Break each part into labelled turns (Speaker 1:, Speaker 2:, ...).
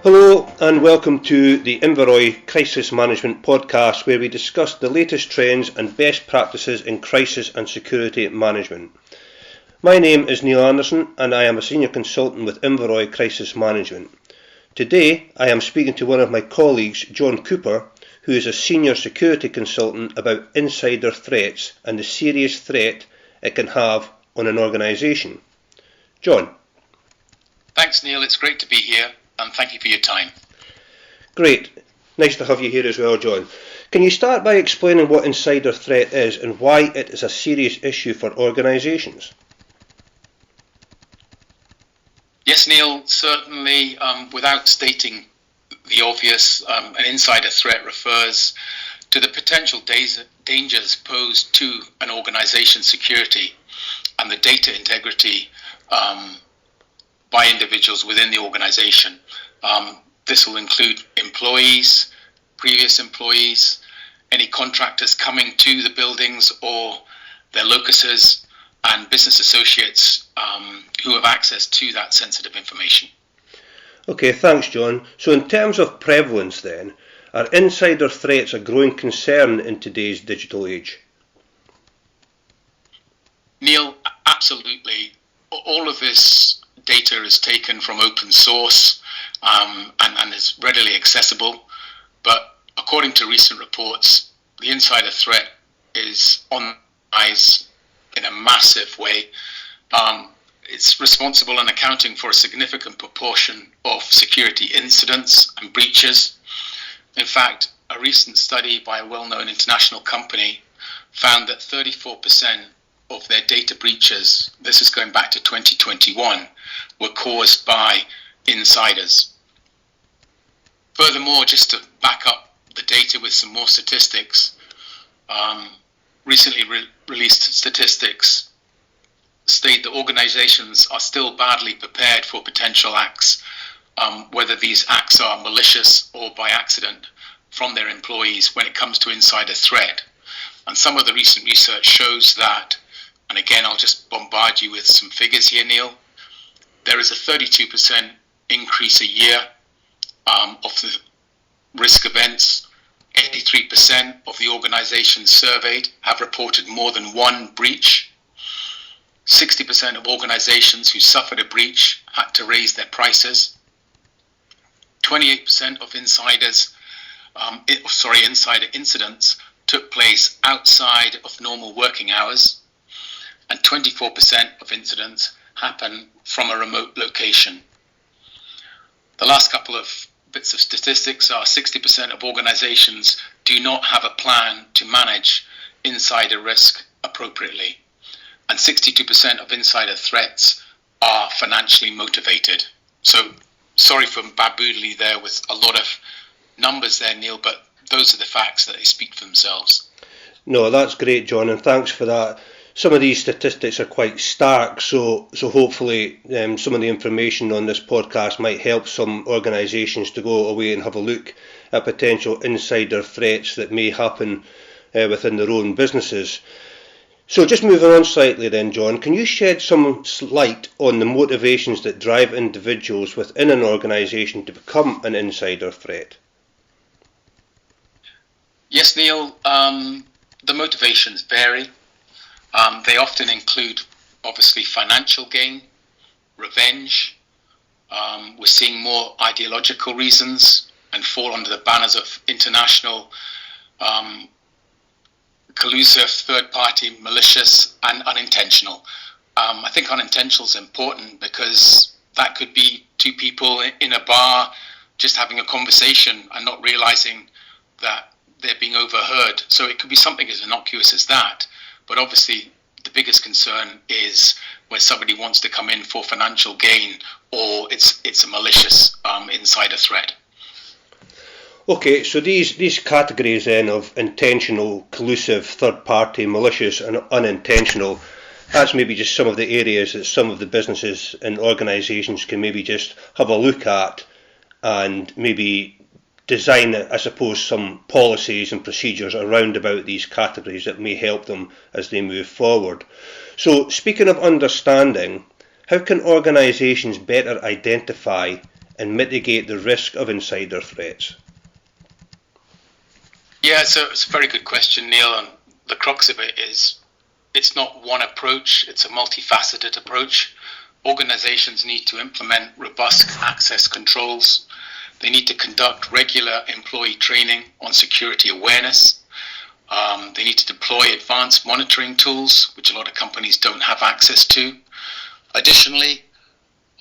Speaker 1: Hello and welcome to the Inveroy Crisis Management Podcast, where we discuss the latest trends and best practices in crisis and security management. My name is Neil Anderson and I am a Senior Consultant with Inveroy Crisis Management. Today I am speaking to one of my colleagues, John Cooper, who is a Senior Security Consultant about insider threats and the serious threat it can have on an organisation. John.
Speaker 2: Thanks, Neil. It's great to be here. And thank you for your time.
Speaker 1: Great. Nice to have you here as well, John. Can you start by explaining what insider threat is and why it is a serious issue for organisations?
Speaker 2: Yes, Neil, certainly without stating the obvious, an insider threat refers to the potential dangers posed to an organisation's security and the data integrity by individuals within the organisation. This will include employees, previous employees, any contractors coming to the buildings or their locuses, and business associates who have access to that sensitive information.
Speaker 1: Okay, thanks, John. So in terms of prevalence then, are insider threats a growing concern in today's digital age?
Speaker 2: Neil, absolutely. All of this data is taken from open source and is readily accessible, but according to recent reports, the insider threat is on the rise in a massive way. It's responsible and accounting for a significant proportion of security incidents and breaches. In fact, a recent study by a well-known international company found that 34% of their data breaches, this is going back to 2021, were caused by insiders. Furthermore, just to back up the data with some more statistics, recently released statistics state that organizations are still badly prepared for potential acts, whether these acts are malicious or by accident, from their employees when it comes to insider threat. And some of the recent research shows that, and again, I'll just bombard you with some figures here, Neil. There is a 32% increase a year of the risk events. 83% of the organizations surveyed have reported more than one breach. 60% of organizations who suffered a breach had to raise their prices. 28% of insider incidents took place outside of normal working hours, and 24% of incidents happen from a remote location. The last couple of bits of statistics are 60% of organizations do not have a plan to manage insider risk appropriately, and 62% of insider threats are financially motivated. So sorry for baboodly there with a lot of numbers there, Neil, but those are the facts that they speak for themselves.
Speaker 1: No, that's great, John, and thanks for that. Some of these statistics are quite stark, so hopefully some of the information on this podcast might help some organisations to go away and have a look at potential insider threats that may happen within their own businesses. So just moving on slightly then, John, can you shed some light on the motivations that drive individuals within an organisation to become an insider threat?
Speaker 2: Yes, Neil, the motivations vary. They often include, obviously, financial gain, revenge. We're seeing more ideological reasons and fall under the banners of international, collusive, third-party, malicious, and unintentional. I think unintentional is important because that could be two people in a bar just having a conversation and not realizing that they're being overheard. So it could be something as innocuous as that. But obviously, the biggest concern is where somebody wants to come in for financial gain, or it's a malicious insider threat.
Speaker 1: Okay, so these categories then of intentional, collusive, third-party, malicious and unintentional, that's maybe just some of the areas that some of the businesses and organisations can maybe just have a look at and maybe design, I suppose, some policies and procedures around about these categories that may help them as they move forward. So speaking of understanding, how can organisations better identify and mitigate the risk of insider threats?
Speaker 2: Yeah, so it's a very good question, Neil. And the crux of it is it's not one approach, it's a multifaceted approach. Organizations need to implement robust access controls. They need to conduct regular employee training on security awareness. They need to deploy advanced monitoring tools, which a lot of companies don't have access to. Additionally,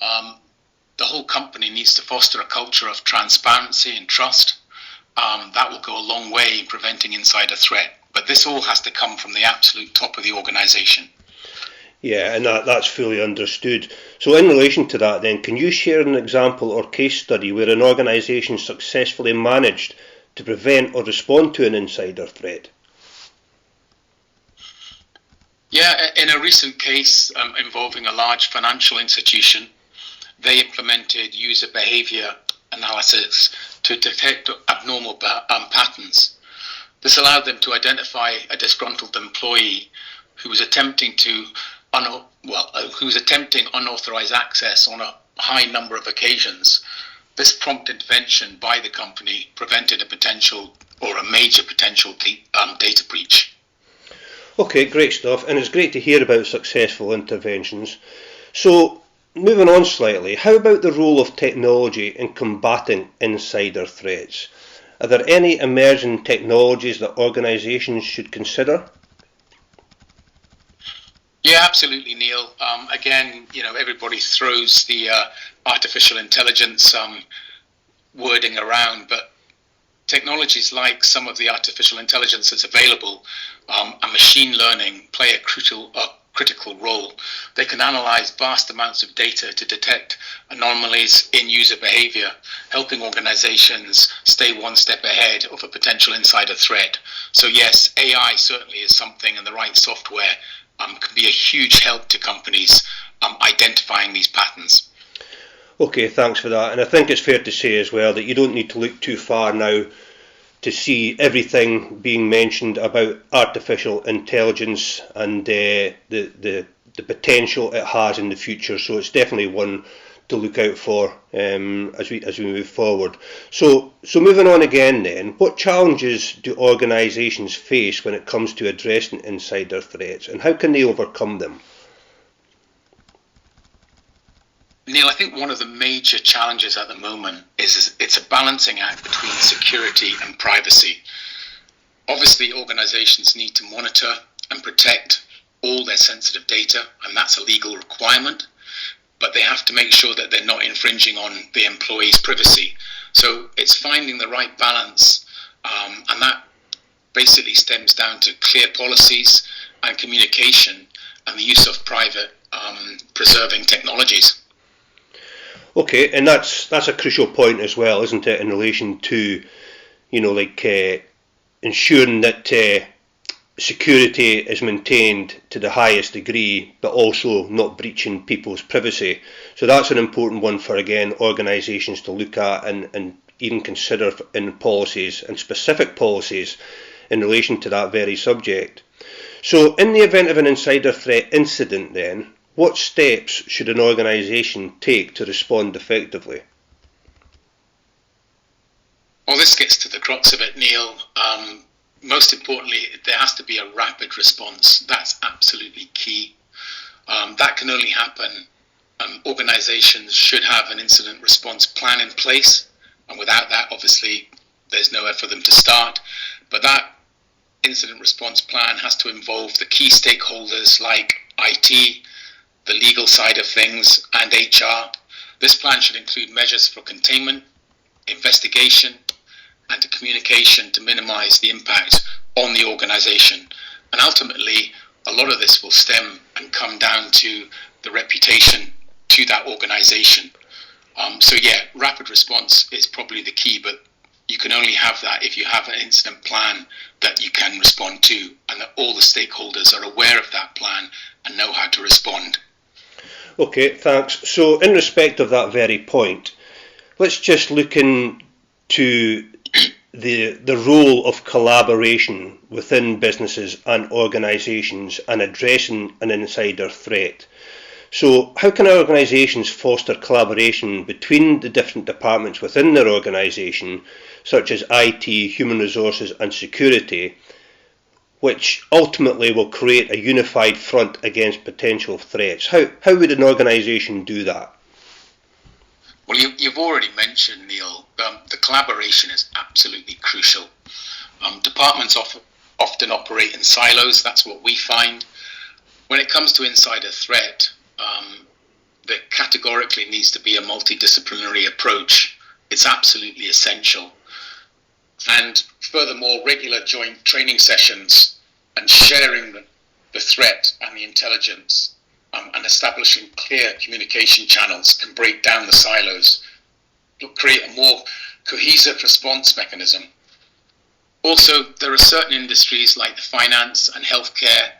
Speaker 2: the whole company needs to foster a culture of transparency and trust. That will go a long way in preventing insider threat. But this all has to come from the absolute top of the organization.
Speaker 1: Yeah, and that's fully understood. So in relation to that then, can you share an example or case study where an organisation successfully managed to prevent or respond to an insider threat?
Speaker 2: Yeah, in a recent case involving a large financial institution, they implemented user behaviour analysis to detect abnormal patterns. This allowed them to identify a disgruntled employee who was attempting unauthorized access on a high number of occasions. This prompt intervention by the company prevented a major potential data breach.
Speaker 1: Okay, great stuff, and it's great to hear about successful interventions. So, moving on slightly, how about the role of technology in combating insider threats? Are there any emerging technologies that organisations should consider?
Speaker 2: Yeah, absolutely, Neil. Again, everybody throws the artificial intelligence wording around, but technologies like some of the artificial intelligence that's available and machine learning play a critical role. They can analyze vast amounts of data to detect anomalies in user behavior, helping organizations stay one step ahead of a potential insider threat. So yes, AI certainly is something, and the right software can be a huge help to companies identifying these patterns.
Speaker 1: Okay, thanks for that. And I think it's fair to say as well that you don't need to look too far now to see everything being mentioned about artificial intelligence and the potential it has in the future. So it's definitely one to look out for as we move forward. So moving on again then, what challenges do organisations face when it comes to addressing insider threats, and how can they overcome them?
Speaker 2: Neil, I think one of the major challenges at the moment is it's a balancing act between security and privacy. Obviously, organisations need to monitor and protect all their sensitive data, and that's a legal requirement. But they have to make sure that they're not infringing on the employee's privacy. So it's finding the right balance, and that basically stems down to clear policies and communication and the use of private preserving technologies.
Speaker 1: Okay, and that's a crucial point as well, isn't it, in relation to, ensuring that security is maintained to the highest degree, but also not breaching people's privacy. So that's an important one for, again, organisations to look at and even consider in policies and specific policies in relation to that very subject. So in the event of an insider threat incident then, what steps should an organisation take to respond effectively?
Speaker 2: Well, this gets to the crux of it, Neil. Most importantly, there has to be a rapid response. That's absolutely key. That can only happen. Organizations should have an incident response plan in place. And without that, obviously, there's nowhere for them to start. But that incident response plan has to involve the key stakeholders like IT, the legal side of things, and HR. This plan should include measures for containment, investigation, and communication to minimize the impact on the organization. And ultimately, a lot of this will stem and come down to the reputation to that organization. So yeah, rapid response is probably the key, but you can only have that if you have an incident plan that you can respond to, and that all the stakeholders are aware of that plan and know how to respond.
Speaker 1: Okay, thanks. So in respect of that very point, let's just look into the role of collaboration within businesses and organisations and addressing an insider threat. So how can organisations foster collaboration between the different departments within their organisation, such as IT, human resources and security, which ultimately will create a unified front against potential threats? How would an organisation do that?
Speaker 2: Well, you've already mentioned, Neil, the collaboration is absolutely crucial. Departments often operate in silos. That's what we find. When it comes to insider threat, there categorically needs to be a multidisciplinary approach. It's absolutely essential. And furthermore, regular joint training sessions and sharing the threat and the intelligence and establishing clear communication channels can break down the silos, create a more cohesive response mechanism. Also, there are certain industries like the finance and healthcare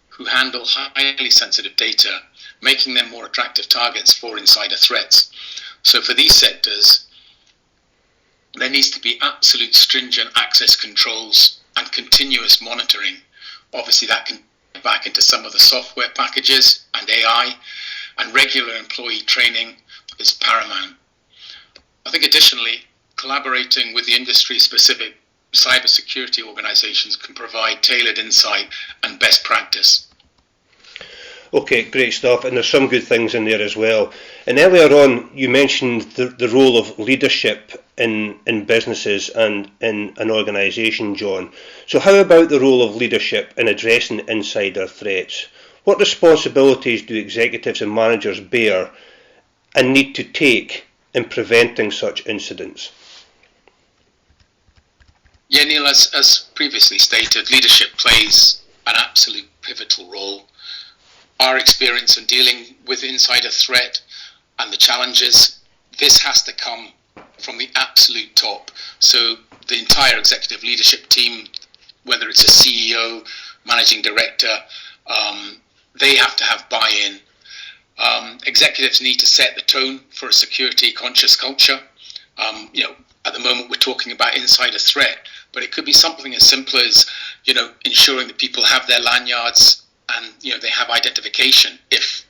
Speaker 2: who handle highly sensitive data, making them more attractive targets for insider threats. So for these sectors, there needs to be absolute stringent access controls and continuous monitoring. Obviously, that can get back into some of the software packages and AI, and regular employee training is paramount. I think additionally, collaborating with the industry-specific cybersecurity organisations can provide tailored insight and best practice.
Speaker 1: Okay, great stuff, and there's some good things in there as well. And earlier on, you mentioned the role of leadership in businesses and in an organisation, John. So how about the role of leadership in addressing insider threats? What responsibilities do executives and managers bear and need to take in preventing such incidents?
Speaker 2: Yeah, Neil, as previously stated, leadership plays an absolute pivotal role. Our experience in dealing with insider threat and the challenges, this has to come from the absolute top. So the entire executive leadership team, whether it's a CEO, managing director, they have to have buy-in. Executives need to set the tone for a security-conscious culture. At the moment we're talking about insider threat, but it could be something as simple as, ensuring that people have their lanyards and they have identification if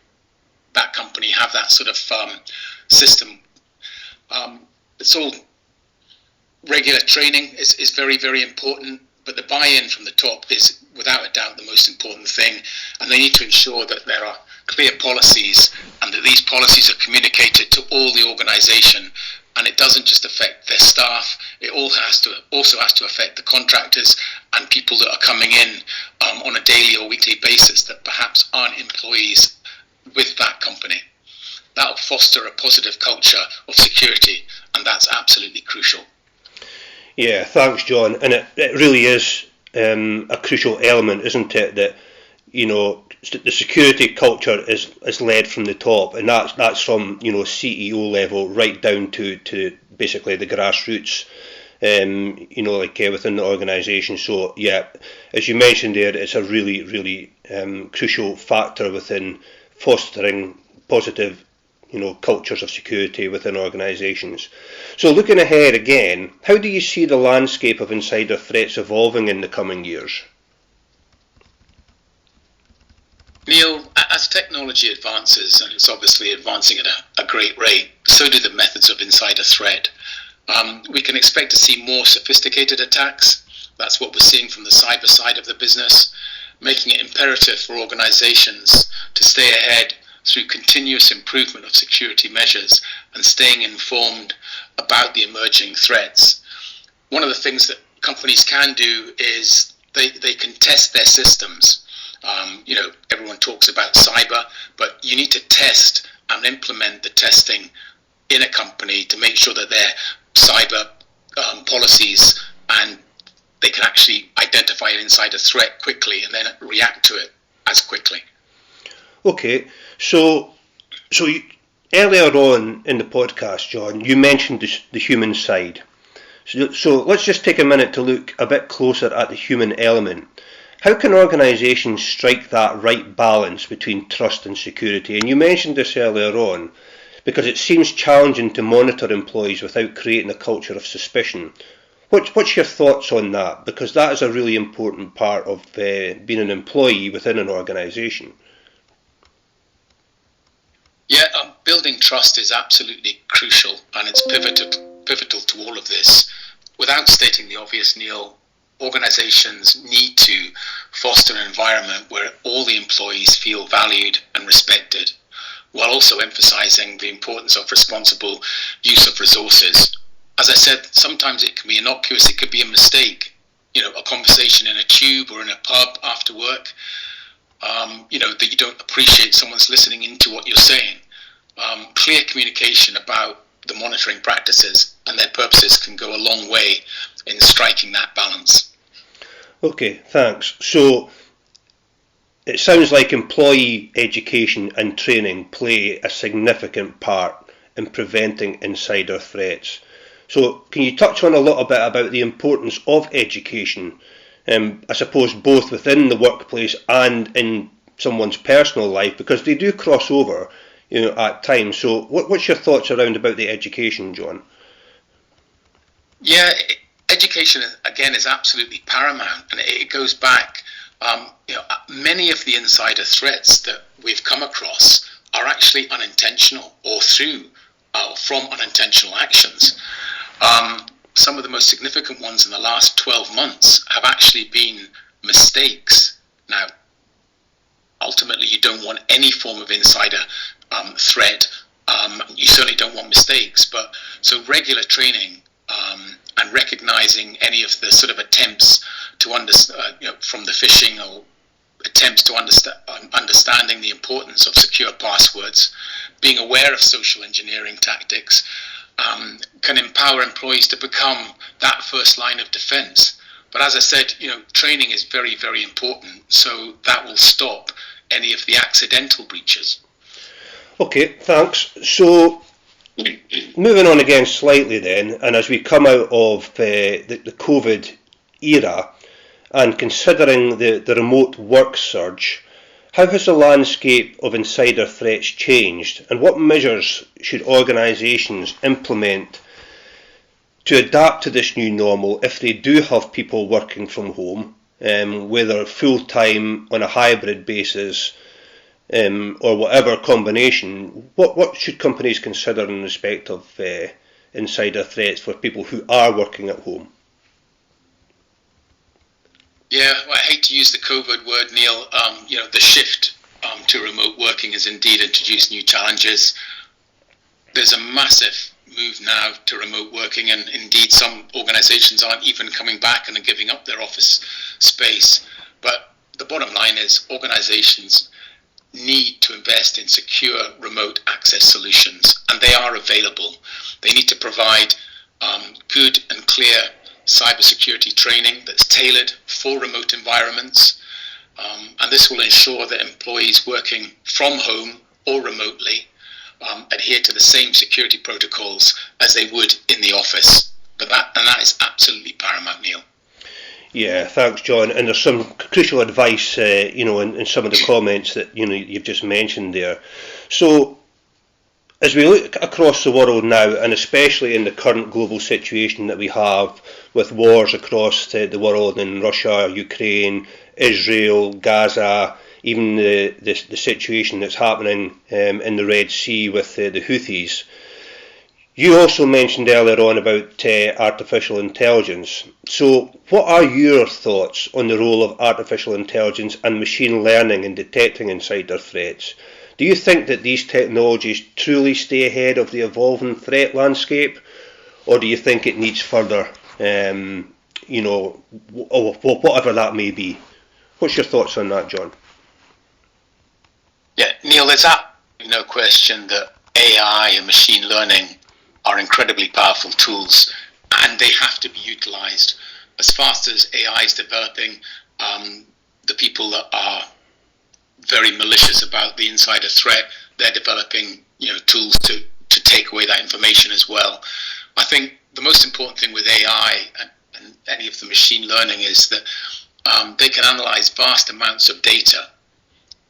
Speaker 2: that company have that sort of system. It's all regular training is very, very important, but the buy-in from the top is without a doubt the most important thing, and they need to ensure that there are clear policies and that these policies are communicated to all the organisation, and it doesn't just affect their staff, it also has to affect the contractors and people that are coming in on a daily or weekly basis that perhaps aren't employees with that company. That will foster a positive culture of security, and that's absolutely crucial.
Speaker 1: Yeah, thanks, John. And it really is a crucial element, isn't it, that the security culture is led from the top, and that's from CEO level right down to basically the grassroots, within the organisation. So yeah, as you mentioned there, it's a really, really crucial factor within fostering positive cultures of security within organisations. So looking ahead again, how do you see the landscape of insider threats evolving in the coming years?
Speaker 2: Neil, as technology advances, and it's obviously advancing at a great rate, so do the methods of insider threat. We can expect to see more sophisticated attacks. That's what we're seeing from the cyber side of the business, making it imperative for organisations to stay ahead through continuous improvement of security measures and staying informed about the emerging threats. One of the things that companies can do is they can test their systems. Everyone talks about cyber, but you need to test and implement the testing in a company to make sure that their cyber policies and they can actually identify an insider threat quickly and then react to it as quickly.
Speaker 1: Okay, so earlier on in the podcast, John, you mentioned the human side. So let's just take a minute to look a bit closer at the human element. How can organisations strike that right balance between trust and security? And you mentioned this earlier on, because it seems challenging to monitor employees without creating a culture of suspicion. What's your thoughts on that? Because that is a really important part of being an employee within an organisation.
Speaker 2: building trust is absolutely crucial, and it's pivotal to all of this. Without stating the obvious, Neil, organizations need to foster an environment where all the employees feel valued and respected, while also emphasizing the importance of responsible use of resources. As I said, sometimes it can be innocuous, it could be a mistake, a conversation in a tube or in a pub after work, that you don't appreciate someone's listening into what you're saying. Clear communication about the monitoring practices and their purposes can go a long way in striking that balance.
Speaker 1: Okay, thanks. So it sounds like employee education and training play a significant part in preventing insider threats. So can you touch on a little bit about the importance of education, I suppose both within the workplace and in someone's personal life, because they do cross over, at times. So what's your thoughts around about the education, John?
Speaker 2: Yeah, education, again, is absolutely paramount, and it goes back, many of the insider threats that we've come across are actually unintentional or from unintentional actions. Some of the most significant ones in the last 12 months have actually been mistakes. Now, ultimately, you don't want any form of insider threat. You certainly don't want mistakes. But so regular training and recognizing any of the sort of attempts to from the phishing or attempts to understanding the importance of secure passwords, being aware of social engineering tactics, can empower employees to become that first line of defense. But as I said, training is very, very important, so that will stop any of the accidental breaches.
Speaker 1: Okay, thanks. So moving on again slightly then, and as we come out of the COVID era and considering the remote work surge, how has the landscape of insider threats changed, and what measures should organisations implement to adapt to this new normal if they do have people working from home, whether full-time, on a hybrid basis, or whatever combination? What should companies consider in respect of insider threats for people who are working at home?
Speaker 2: Yeah, well, I hate to use the COVID word, Neil. The shift to remote working has indeed introduced new challenges. There's a massive move now to remote working, and indeed some organizations aren't even coming back and are giving up their office space. But the bottom line is organizations need to invest in secure remote access solutions, and they are available. They need to provide good and clear cybersecurity training that's tailored for remote environments, and this will ensure that employees working from home or remotely adhere to the same security protocols as they would in the office. That is absolutely paramount, Neil.
Speaker 1: Yeah, thanks, John. And there's some crucial advice, in some of the comments that you've just mentioned there. So, as we look across the world now, and especially in the current global situation that we have with wars across the world in Russia, Ukraine, Israel, Gaza, even the situation that's happening in the Red Sea with the Houthis. You also mentioned earlier on about artificial intelligence. So what are your thoughts on the role of artificial intelligence and machine learning in detecting insider threats? Do you think that these technologies truly stay ahead of the evolving threat landscape, or do you think it needs further, whatever that may be? What's your thoughts on that, John?
Speaker 2: Yeah, Neil, there's no question that AI and machine learning are incredibly powerful tools, and they have to be utilized. As fast as AI is developing, the people that are very malicious about the insider threat, they're developing tools to take away that information as well. I think the most important thing with AI and any of the machine learning is that they can analyze vast amounts of data,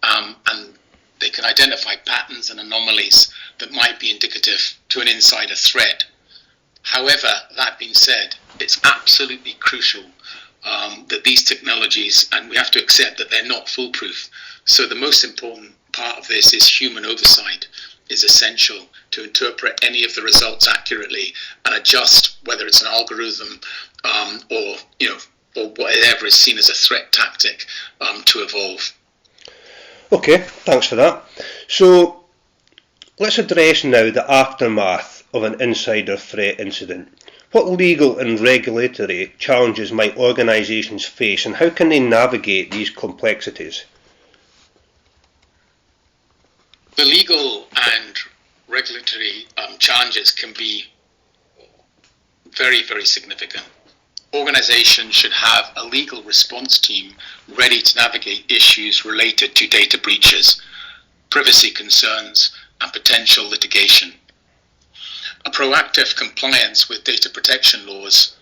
Speaker 2: and they can identify patterns and anomalies that might be indicative to an insider threat. However, that being said, it's absolutely crucial that these technologies, and we have to accept that they're not foolproof. So the most important part of this is human oversight, is is essential to interpret any of the results accurately and adjust whether it's an algorithm or whatever is seen as a threat tactic to evolve.
Speaker 1: Okay, thanks for that. So let's address now the aftermath of an insider threat incident. What legal and regulatory challenges might organisations face, and how can they navigate these complexities?
Speaker 2: The legal and regulatory challenges can be very, very significant. Organisations should have a legal response team ready to navigate issues related to data breaches, privacy concerns, and potential litigation. A proactive compliance with data protection laws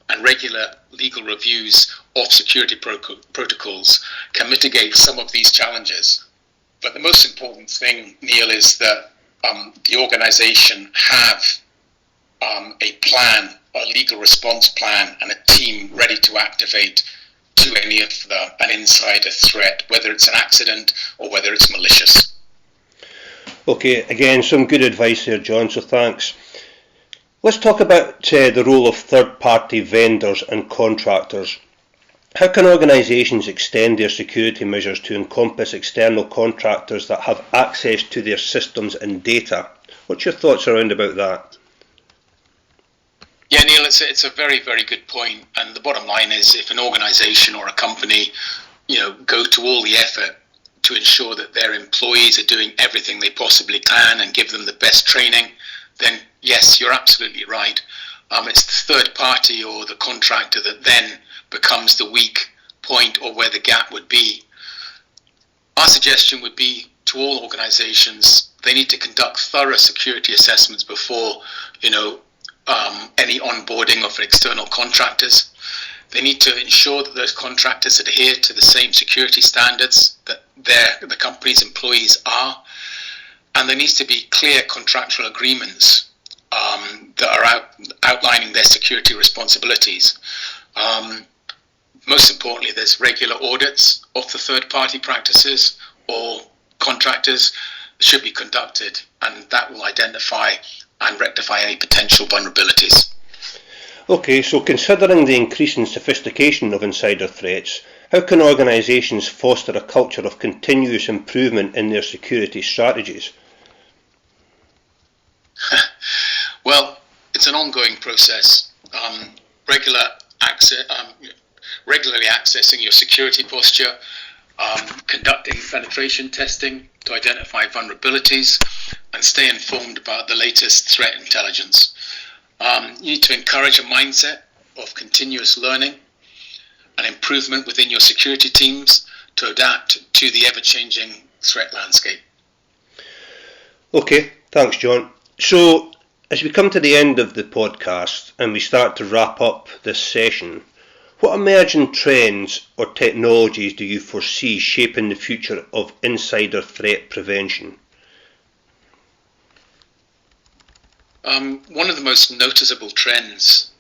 Speaker 2: and regular legal reviews of security protocols can mitigate some of these challenges. But the most important thing, Neil, is that the organisation have a plan, a legal response plan, and a team ready to activate to any of an insider threat, whether it's an accident or whether it's malicious.
Speaker 1: Okay, again, some good advice there, John, so thanks. Let's talk about the role of third-party vendors and contractors. How can organisations extend their security measures to encompass external contractors that have access to their systems and data? What's your thoughts around about that?
Speaker 2: Yeah, Neil, it's a very, very good point. And the bottom line is, if an organisation or a company, go to all the effort to ensure that their employees are doing everything they possibly can and give them the best training, then yes, you're absolutely right. It's the third party or the contractor that then becomes the weak point or where the gap would be. Our suggestion would be to all organisations, they need to conduct thorough security assessments before, any onboarding of external contractors. They need to ensure that those contractors adhere to the same security standards that the company's employees are. And there needs to be clear contractual agreements that are outlining their security responsibilities. Most importantly, there's regular audits of the third-party practices or contractors that should be conducted, and that will identify and rectify any potential vulnerabilities.
Speaker 1: Okay, so considering the increasing sophistication of insider threats, how can organisations foster a culture of continuous improvement in their security strategies?
Speaker 2: Well, it's an ongoing process. Regularly accessing your security posture, conducting penetration testing to identify vulnerabilities, and stay informed about the latest threat intelligence. You need to encourage a mindset of continuous learning and improvement within your security teams to adapt to the ever-changing threat landscape.
Speaker 1: Okay, thanks, John. So, as we come to the end of the podcast and we start to wrap up this session, what emerging trends or technologies do you foresee shaping the future of insider threat prevention?
Speaker 2: One of the most noticeable trends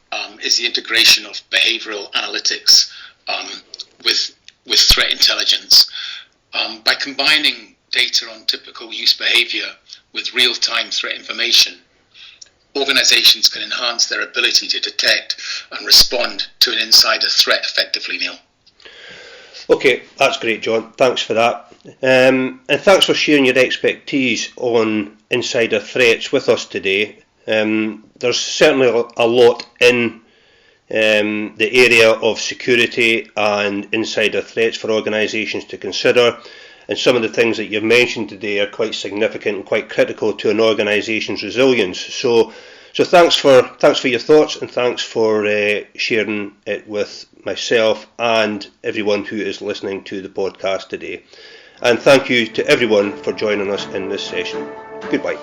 Speaker 2: is the integration of behavioural analytics with threat intelligence. By combining data on typical use behaviour with real-time threat information, organisations can enhance their ability to detect and respond to an insider threat effectively, Neil.
Speaker 1: Okay, that's great, John. Thanks for that. And thanks for sharing your expertise on insider threats with us today. There's certainly a lot in the area of security and insider threats for organisations to consider, and some of the things that you've mentioned today are quite significant and quite critical to an organisation's resilience. So thanks for your thoughts, and thanks for sharing it with myself and everyone who is listening to the podcast today. And thank you to everyone for joining us in this session. Goodbye.